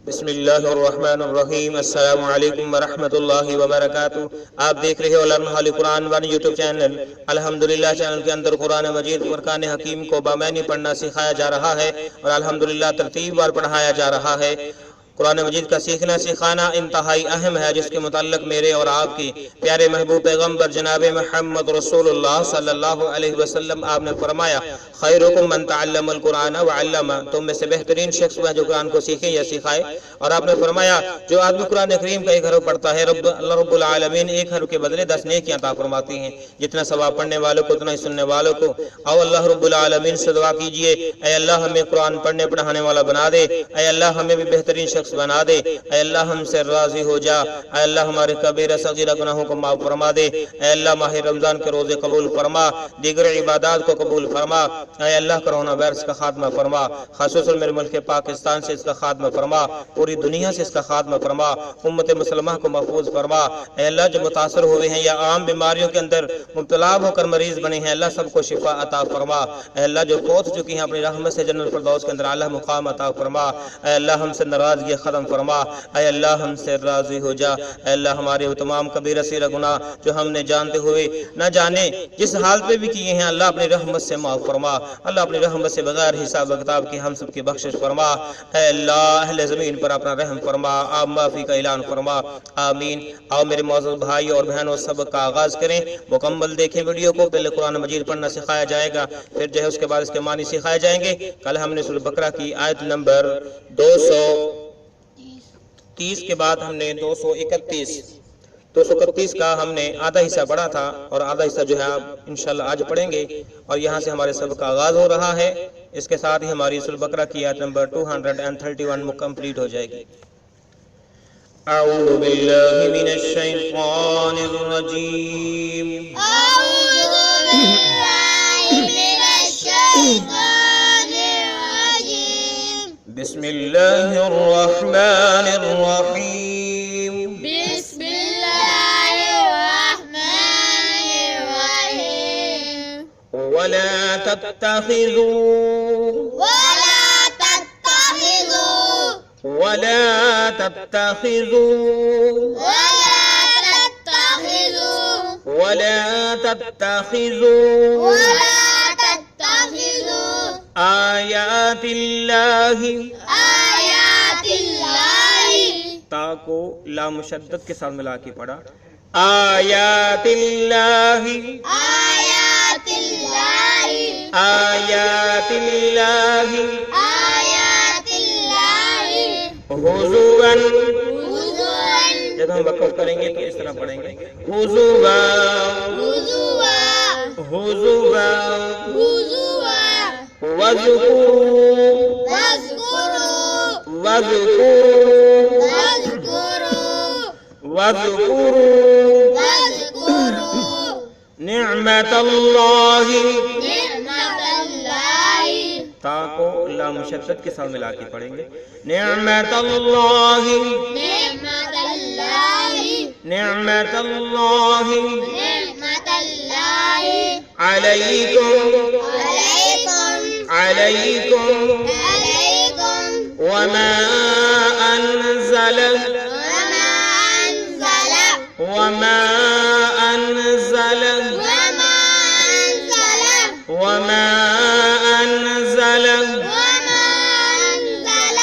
بسم اللہ الرحمن الرحیم۔ السلام علیکم ورحمۃ اللہ وبرکاتہ۔ آپ دیکھ رہے ہو لرن ہالی قرآن ون یوٹیوب چینل۔ الحمدللہ چینل کے اندر قرآن مجید فرقان حکیم کو بامعنی پڑھنا سکھایا جا رہا ہے اور الحمدللہ ترتیب وار پڑھایا جا رہا ہے۔ قرآن مجید کا سیکھنا سکھانا انتہائی اہم ہے، جس کے متعلق میرے اور آپ کی پیارے محبوب پیغمبر جناب محمد رسول اللہ صلی اللہ علیہ وسلم آپ نے فرمایا خیرکم من تعلم القرآن وعلم، تم میں سے بہترین شخص وہ جو قرآن کو سیکھے یا سکھائے۔ اور آپ نے فرمایا جو آدمی قرآن کریم کا ایک حرف پڑھتا ہے اللہ رب العالمین ایک حرف کے بدلے 10 نیکیاں عطا فرماتی ہیں، جتنا ثواب پڑھنے والوں کو اتنا ہی سننے والوں کو۔ او اللہ رب العالمین سے دعا کیجئے اے اللہ ہمیں قرآن پڑھنے پڑھانے والا بنا دے، اے اللہ ہمیں بھی بہترین شخص بنا دے، اے اللہ ہم سے راضی ہو جا، اے اللہ ہمارے کبیرہ صغیرہ گناہوں کو معاف فرما دے، اے اللہ ماہ رمضان کے روزے قبول فرما، دیگر عبادات کو قبول فرما، اے اللہ کرونا وائرس کا خاتمہ فرما، خصوصاً میرے ملک پاکستان سے اس کا خاتمہ فرما، پوری دنیا سے اس کا خاتمہ فرما، امت مسلمہ کو محفوظ فرما۔ اے اللہ جو متاثر ہوئے ہیں یا عام بیماریوں کے اندر مبتلا ہو کر مریض بنے ہیں، اللہ سب کو شفا عطا فرما۔ اے اللہ جو فوت چکی ہیں اپنی رحمت سے جنت الفردوس کے اندر اعلیٰ مقام عطا فرما۔ اے اللہ ہم سے ناراضگی ختم فرما، اے اللہ ہم سے راضی ہو جا۔ اے اللہ ہمارے وہ تمام کبیرہ صغیرہ گناہ جو ہم نے جانتے ہوئے نہ جانے جس حالت پہ بھی کیے ہیں، اللہ اپنی رحمت سے معاف فرما، اللہ اپنی رحمت سے بغیر حساب و کتاب کی ہم سب کی بخشش فرما۔ اے اللہ اہل زمین پر اپنا رحم فرما، آپ معافی کا اعلان فرما، آمین۔ آؤ میرے معزز بھائی اور بہنوں سبق کا آغاز کریں، مکمل دیکھیں ویڈیو کو۔ پہلے قرآن مجید پڑھنا سکھایا جائے گا، پھر جو ہے اس کے بعد اس کے معنی سکھائے جائیں گے۔ کل ہم نے سورہ بقرہ کی آیت نمبر 230 کے بعد ہم نے 231 کا ہم نے آدھا حصہ پڑھا تھا، اور آدھا حصہ جو ہے آپ انشاءاللہ آج پڑھیں گے، اور یہاں سے ہمارے سبق کا آغاز ہو رہا ہے۔ اس کے ساتھ ہی ہماری سورہ بقرہ کی آیت نمبر 231 مکمپلیٹ ہو جائے گی۔ اعوذ باللہ من الشیطان الرجیم، أعوذ بالله من الشيطان الرجيم. بسم اللہ الرحمن الرحیم۔ بسم الله الرحمن الرحيم. ولا تتخذوا ولا تتخذوا ولا تتخذوا ولا تتخذوا ولا تتخذوا ولا تتخذوا آیات اللہ، آيات الله تا کو لام مشدد کے ساتھ ملا کے پڑھا، آیات اللہ، آيات الله آیات اللہ، آيات الله حضواً، هزوا جب ہم وقف کریں گے تو اس طرح پڑھیں گے، حضواً هزوا حضواً هزوا واذکروا واذكروا واذکروا واذكروا واذکروا واذكروا نعمت اللہ، نعمة الله تا کو لام مشدد کے ساتھ ملا کے پڑھیں گے، نعمت اللہ، نعمة الله نعمت اللہ نعمة الله علیکم عليكم علیکم عليكم وما انزل وما أنزل وما انزل وما أنزل وما انزل وما أنزل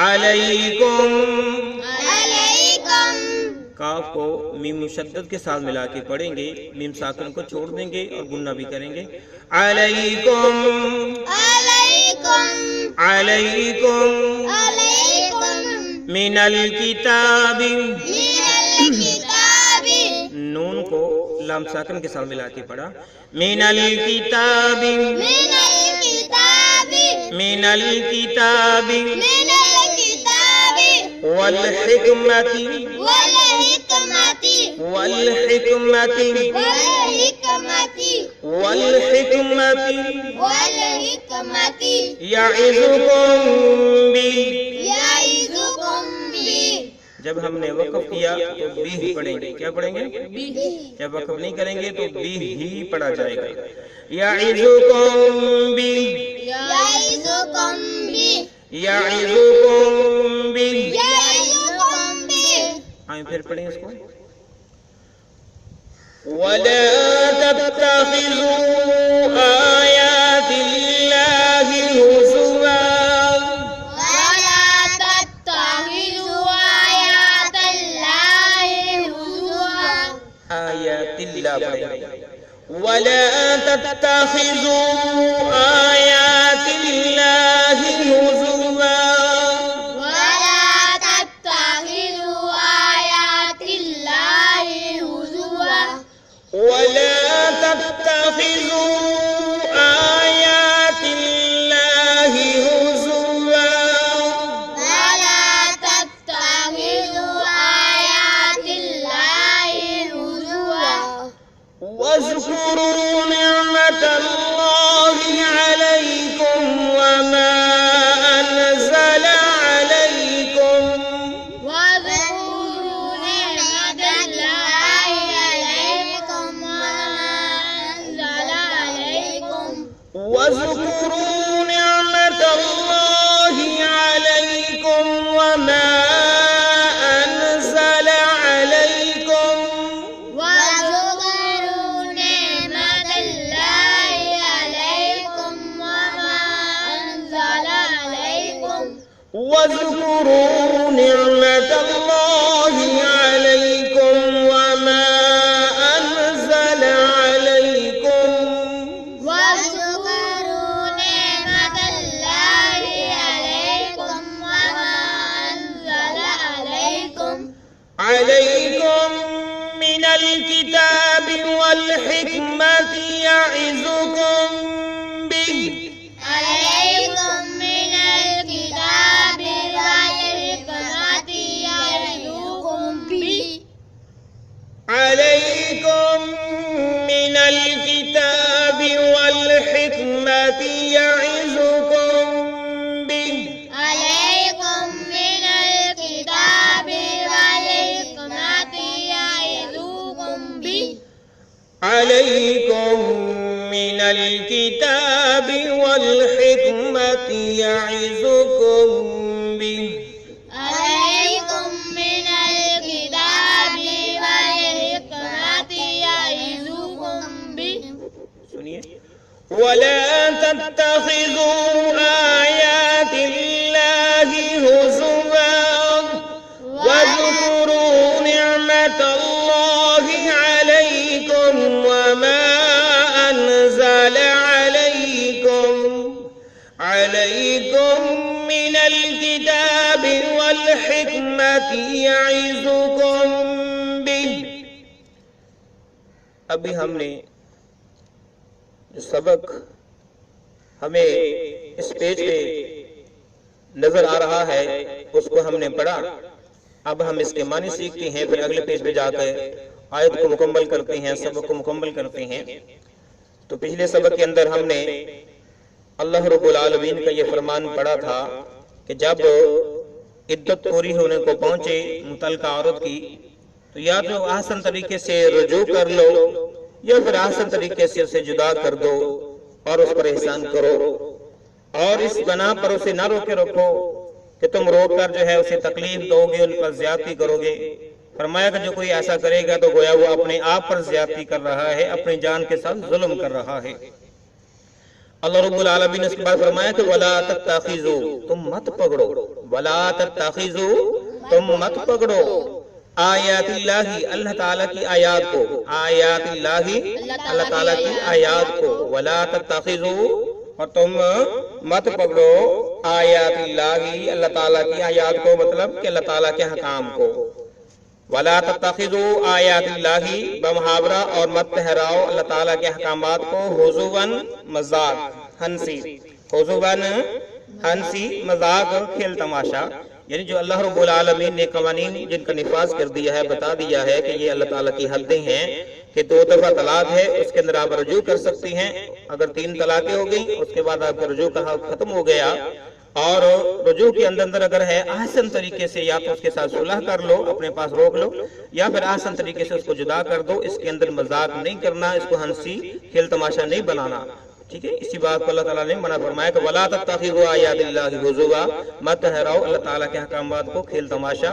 علیکم، عليكم کاف کو میم مشدد کے ساتھ ملا کے پڑھیں گے، میم ساکن کو چھوڑ دیں گے اور گنہ بھی کریں گے، علیکم عليكم علیکم عليكم من الکتاب، من الكتاب نون کو لام ساکن کے ساتھ ملا کے پڑھا، من الکتاب من الكتاب من الکتاب من الكتاب والحکمت والحكمة والحکمت والحكمة والحکمت والحكمة یعظکم بی، يعظكم به جب ہم نے وقف کیا تو بھی پڑھیں گے، کیا پڑھیں گے؟ جب وقف نہیں کریں گے تو بھی ہی پڑھا جائے گا، یعظکم بی، يعظكم به یعظکم بی، آئیں پھر پڑھیں اس کو. وَلَا تَتَّخِذُوا آيَاتِ اللَّهِ هُزُوًا ولا تتخذوا آيات الله هزوا آيات الله پڑھیں. وَلَا تَتَّخِذُوا آيَاتِ اللَّهِ هُزُوًا ولا تتخذوا آيات الله هزوا وَلَا تَتَّخِذُوا آيَاتِ اللَّهِ هُزُوًا ولا تتخذوا آيات الله هزوا واذكروا نعمة الله عليكم وما أنزل عليكم واذكروا نعمة الله عليكم وما أنزل عليكم واذكروا نعمة الله عليكم وما أنزل عليكم واذكروا نعمة الله عليكم وما أنزل عليكم واذكروا نعمة الله عليكم وما أنزل عليكم واذكروا نعمة الله عليكم وما أنزل عليكم من الكتاب والحكمة يعظكم به عليكم من الكتاب والحكمة يعظكم به عليكم من الكتاب والحكمة يعظكم به عليكم من الكتاب والحكمة يعظكم به عليكم من الكتاب والحكمة يعظكم به عليكم من الكتاب والحكمة يعظكم به سنیے. ولا تتخذوا آيات الله هزوا واذكروا نعمة الله عليكم وما أنزل عليكم من الكتاب والحكمة يعظكم به. ابھی ہم نے جو سبق ہمیں اس پیج پہ نظر آ رہا ہے اس کو ہم نے پڑھا. اب ہم اس کے معنی سیکھتے ہیں، پھر اگلے پیج پہ جا کر آیت کو مکمل کرتے ہیں، سبق کو مکمل کرتے ہیں. تو پچھلے سبق کے اندر ہم نے اللہ رب العالمین کا یہ فرمان پڑھا تھا کہ جب عدت پوری ہونے کو پہنچے متعلقہ عورت کی تو یا تو احسن طریقے سے رجوع کر لو یا پھر احسن طریقے سے اسے جدا کر دو اور اس پر احسان کرو، اور اس بنا پر اسے نہ روکے رکھو کہ تم روک کر جو ہے اسے تکلیف دو گے، ان پر زیادتی کرو گے. فرمایا کہ جو کوئی ایسا کرے گا تو گویا وہ اپنے آپ پر زیادتی کر رہا ہے، اپنی جان کے ساتھ ظلم کر رہا ہے. اللہ رب العالمین نے اس کے بعد فرمایا کہ وَلَا تَتَّخِذُوا تم مت پکڑو، وَلَا تَتَّخِذُوا تم مت پکڑو آیات اللہ اللہ تعالیٰ کی آیات کو، آیات اللہ اللہ تعالیٰ کی آیات کو، وَلَا تَتَّخِذُوا اور تم مت پکڑو آیات اللہ اللہ تعالیٰ کی آیات کو، مطلب کہ اللہ تعالیٰ کے حکام کو. وَلَا تَتَّخِذُوا آیات اللہ بمحاورہ اور مت ٹھہراؤ اللہ تعالیٰ کے احکامات کو حضواً مذاق ہنسی، حضواً ہنسی مذاق کھیل تماشا، یعنی جو اللہ رب العالمین نے قوانین جن کا نفاذ کر دیا ہے، بتا دیا ہے کہ یہ اللہ تعالیٰ کی حدیں ہیں کہ 2 دفعہ طلاق ہے، اس کے اندر آپ رجوع کر سکتی ہیں. اگر 3 طلاقیں ہو گئی اس کے بعد آپ کا رجوع کا حق ختم ہو گیا، اور رجوع کے اندر اگر ہے احسن طریقے سے یا تو اس کے ساتھ صلح کر لو، اپنے پاس روک لو، یا پھر احسن طریقے سے اس کو جدا کر دو. اس کے اندر مذاق نہیں کرنا، اس کو ہنسی کھیل تماشا نہیں بنانا. ٹھیک ہے، اسی بات کو اللہ تعالیٰ نے منع فرمایا کہ وَلَا تَتَّخِذُوا آیَاتِ اللَّهِ هُزُوًا مت ٹھہراؤ اللہ تعالیٰ کے احکامات کو کھیل تماشا.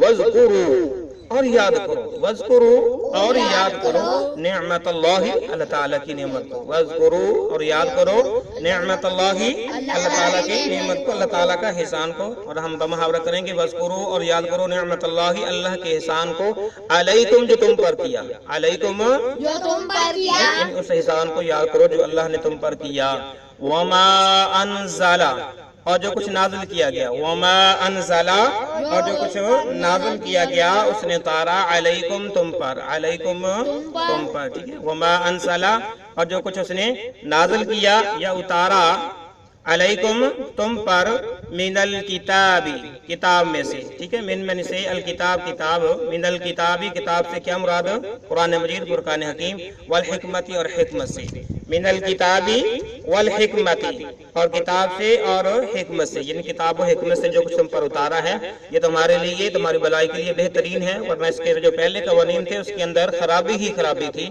وَاذْكُرُوا اور یاد کرو، وذکرو اور یاد کرو نعمت اللہ اللہ تعالیٰ کی نعمت کو، وذکرو اور یاد کرو نعمت اللہ اللہ تعالیٰ کی نعمت کو، اللہ تعالیٰ کا احسان کو، اور ہم محاورہ کریں گے وذکرو اور یاد کرو نعمت اللہ اللہ کے احسان کو، علیکم جو تم پر کیا، علیکم جو تم پر کیا، اس احسان کو یاد کرو جو اللہ نے تم پر کیا، وما انزل اور جو کچھ نازل کیا گیا، وما انزل اور جو کچھ نازل کیا گیا اس نے اتارا، علیکم تم پر، علیکم تم پر، ٹھیک ہے، وما انزل اور جو کچھ اس نے نازل کیا یا اتارا، علیکم تم پر، من الکتاب کتاب میں سے، ٹھیک ہے، من سے الکتاب کتاب، من الکتابی کتاب سے کیا مراد؟ قرآن مجید، فرقان حکیم، والحکمتی اور حکمت سے، من الکتابی والحکمتی اور کتاب سے اور حکمت سے، یعنی کتاب و حکمت سے جو کچھ تم پر اتارا ہے یہ تمہارے لیے، تمہاری بلائی کے لیے بہترین ہے، ورنہ اس کے جو پہلے قوانین تھے اس کے اندر خرابی ہی خرابی تھی۔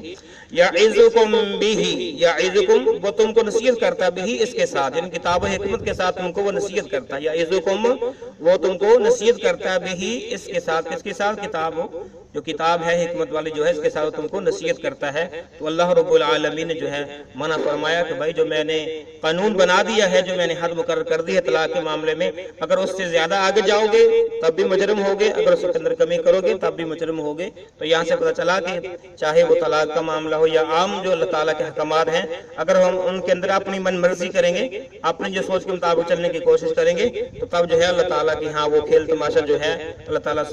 یعظکم بہ، یعظکم وہ تم کو نصیحت کرتا بہ اس کے ساتھ، یعنی کتاب و حکمت کے ساتھ تم کو وہ نصیحت کرتا ہے، یعظکم وہ تم کو نصیحت کرتا ہے بہ اس کے ساتھ، کس کے ساتھ؟ کتاب جو کتاب ہے حکمت والی جو ہے اس کے ساتھ تم کو نصیحت کرتا ہے۔ تو اللہ رب العالمین نے جو ہے منع فرمایا کہ بھائی جو میں نے قانون بنا دیا ہے، جو میں نے حد مقرر کر دی ہے طلاق کے معاملے میں، اگر اس سے زیادہ آگے جاؤ گے تب بھی مجرم ہوگے، اگر اس کے اندر کمی کرو گے تب بھی مجرم ہوگے۔ تو یہاں سے پتہ چلا کہ چاہے وہ طلاق کا معاملہ ہو یا عام جو اللہ تعالیٰ کے احکامات ہیں، اگر ہم ان کے اندر اپنی من مرضی کریں گے، اپنی جو سوچ کے مطابق چلنے کی کوشش کریں گے، تو تب جو ہے اللہ تعالیٰ کی ہاں وہ کھیل تماشا جو ہے اللہ تعالیٰ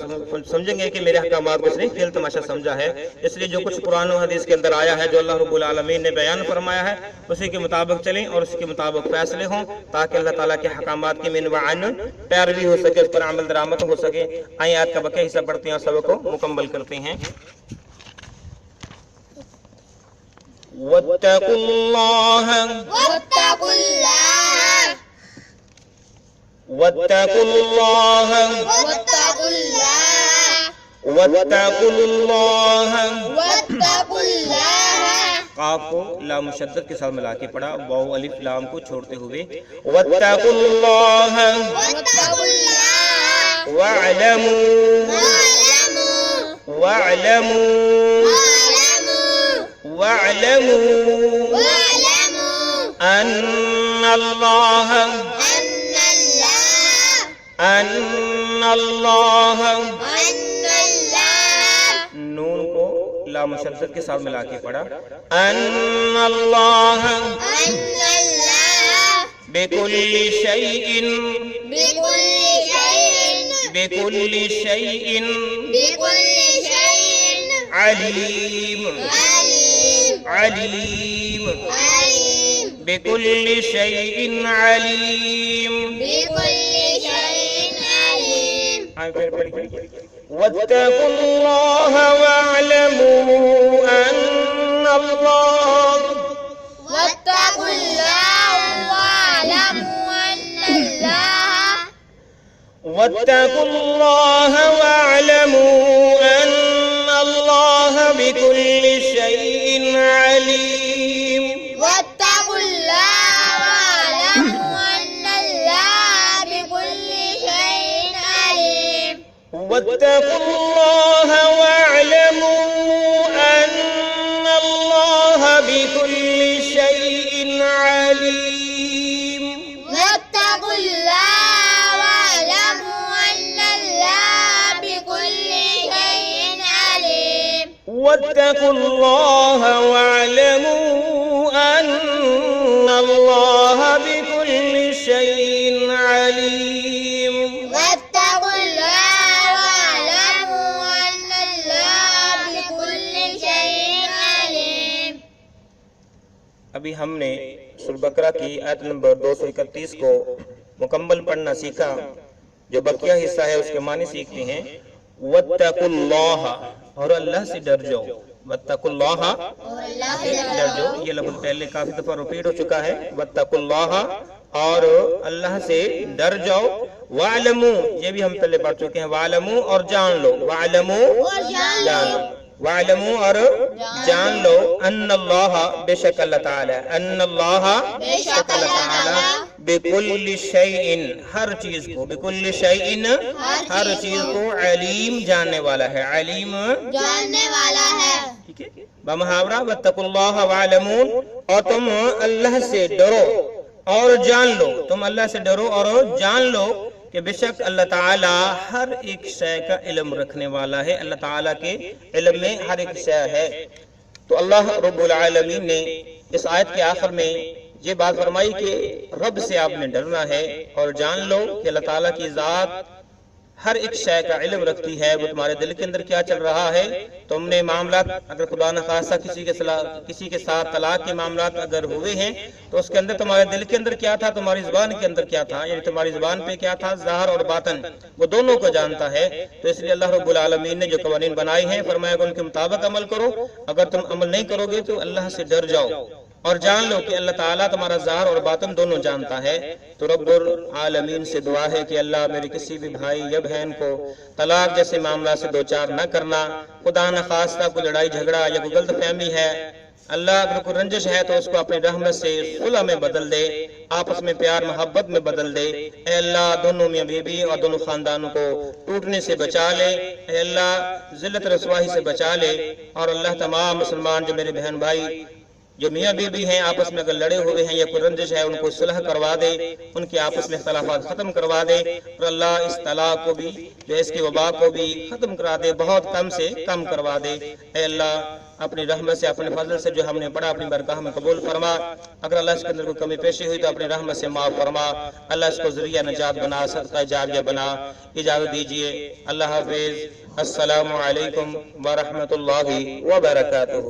سمجھیں گے کہ میرے احکامات کو اس نے کھیل تماشا سمجھا ہے۔ اس لیے جو کچھ قرآن و حدیث کے اندر آیا ہے، جو اللہ رب العالمین نے بیان فرمایا ہے، اسی کے مطابق چلیں اور اسی کے مطابق فیصلے ہوں، تاکہ اللہ تعالیٰ کے حکامات کی من وعن پیروی ہو سکے، اس پر عمل درآمد ہو سکے۔ آیات کا بقیہ حصہ پڑھتے ہیں اور سبق کو مکمل کرتے ہیں۔ وَاتَّقُوا اللَّهَ واتقوا الله وَاتَّقُوا اللَّهَ واتقوا الله وَاتَّقُوا اللَّهَ واتقوا الله قاف کو لام مشدد کے ساتھ ملا کے پڑھا، واو الف لام کو چھوڑتے ہوئے، وَاتَّقُوا اللَّهَ واتقوا الله وَاعْلَمُوا واعلموا وَاعْلَمُوا واعلموا وَاعْلَمُوا واعلموا أَنَّ اللَّهَ أن الله نون کو لام مشدد کے ساتھ ملا کے پڑھا، أَنَّ اللَّهَ بِكُلِّ شَيْءٍ بِكُلِّ شَيْءٍ عليم عليم بكل شيء عليم واتقوا الله واعلموا أن الله واتقوا الله واعلموا أن الله واتقوا الله واعلموا أن الله بكل شيء عليم واتقوا الله واعلموا أن الله بكل شيء عليم واتقوا الله واعلموا أن الله بكل شيء عليم واتقوا الله واعلموا أن الله بكل شيء عليم واتقوا الله واعلموا أن الله بكل شيء عليم واتقوا الله واعلموا أن الله بكل شيء عليم ابھی ہم نے سورہ بقرہ کی آیت نمبر 231 کو مکمل پڑھنا سیکھا، جو بقیہ حصہ ہے اس کے معنی سیکھتے ہیں۔ واتقوا اللہ اور اللہ سے ڈر جاؤ، واتقوا اللہ ڈر جاؤ، یہ لفظ پہلے کافی دفعہ ریپیٹ ہو چکا ہے، واتقوا اللہ اور اللہ سے ڈر جاؤ، وَاعْلَمُوا یہ بھی ہم پہلے پڑھ چکے ہیں، وَاعْلَمُوا اور جان لو، وَاعْلَمُوا جان لو، وَاعْلَمُوا اور جان لو، ان اللہ بے شک اللہ تعالی، ان اللہ بے شک اللہ تعالی بِكُلِّ شَيْءٍ ہر چیز کو، بِكُلِّ شَيْءٍ ہر چیز کو، علیم جاننے والا ہے، علیم جاننے والا ہے۔ ٹھیک ہے، بمحاورہ وَاتَّقُوا اللَّهَ وَاعْلَمُوا، اور تم اللہ سے ڈرو اور جان لو، تم اللہ سے ڈرو اور جان لو کہ بے شک اللہ تعالیٰ ہر ایک شے کا علم رکھنے والا ہے، اللہ تعالیٰ کے علم میں ہر ایک شے ہے۔ تو اللہ رب العالمین نے اس آیت کے آخر میں یہ بات فرمائی کہ رب سے آپ نے ڈرنا ہے اور جان لو کہ اللہ تعالیٰ کی ذات ہر ایک شے کا علم رکھتی ہے، وہ تمہارے دل کے اندر کیا چل رہا ہے۔ تم نے معاملات اگر خدا نخواستہ کسی کے ساتھ طلاق کے معاملات اگر ہوئے ہیں تو اس کے اندر تمہارے دل کے اندر کیا تھا، تمہاری زبان کے اندر کیا تھا، یعنی تمہاری زبان پہ کیا تھا، ظاہر اور باطن، وہ دونوں کو جانتا ہے۔ تو اس لیے اللہ رب العالمین نے جو قوانین بنائے ہیں فرمایا کہ ان کے مطابق عمل کرو، اگر تم عمل نہیں کرو گے تو اللہ سے ڈر جاؤ اور جان لو کہ اللہ تعالیٰ تمہارا ظاہر اور باطن دونوں جانتا ہے۔ تو رب العالمین سے دعا ہے کہ اللہ میرے کسی بھی بھائی یا بہن کو طلاق جیسے معاملہ سے دوچار نہ کرنا، خدا نخواستہ کوئی لڑائی جھگڑا یا کوئی غلط فہمی ہے، اللہ اگر کوئی رنجش ہے تو اس کو اپنی رحمت سے صلح میں بدل دے، آپس میں پیار محبت میں بدل دے۔ اے اللہ دونوں میاں بیوی اور دونوں خاندانوں کو ٹوٹنے سے بچا لے، اے اللہ ذلت رسوائی سے بچا لے، اور اللہ تمام مسلمان جو میرے بہن بھائی جو میاں بیوی ہیں آپس میں اگر لڑے ہوئے ہیں یا کوئی رنجش ہے ان کو صلح کروا دے، ان کے آپس میں اختلافات ختم کروا دے، اور اللہ اس طلاق کو بھی جو اس کی وبا کو بھی ختم کرا دے، بہت کم سے کم کروا دے۔ اے اللہ اپنی رحمت سے اپنے فضل سے جو ہم نے پڑھا اپنی برکاہ میں قبول فرما، اگر اللہ اس کے اندر کوئی کمی پیشی ہوئی تو اپنی رحمت سے معاف فرما، اللہ اس کو ذریعہ نجات بنا، صدقہ جاریہ بنا۔ اجازت دیجیے، اللہ حافظ، السلام علیکم ورحمۃ اللہ وبرکاتہ۔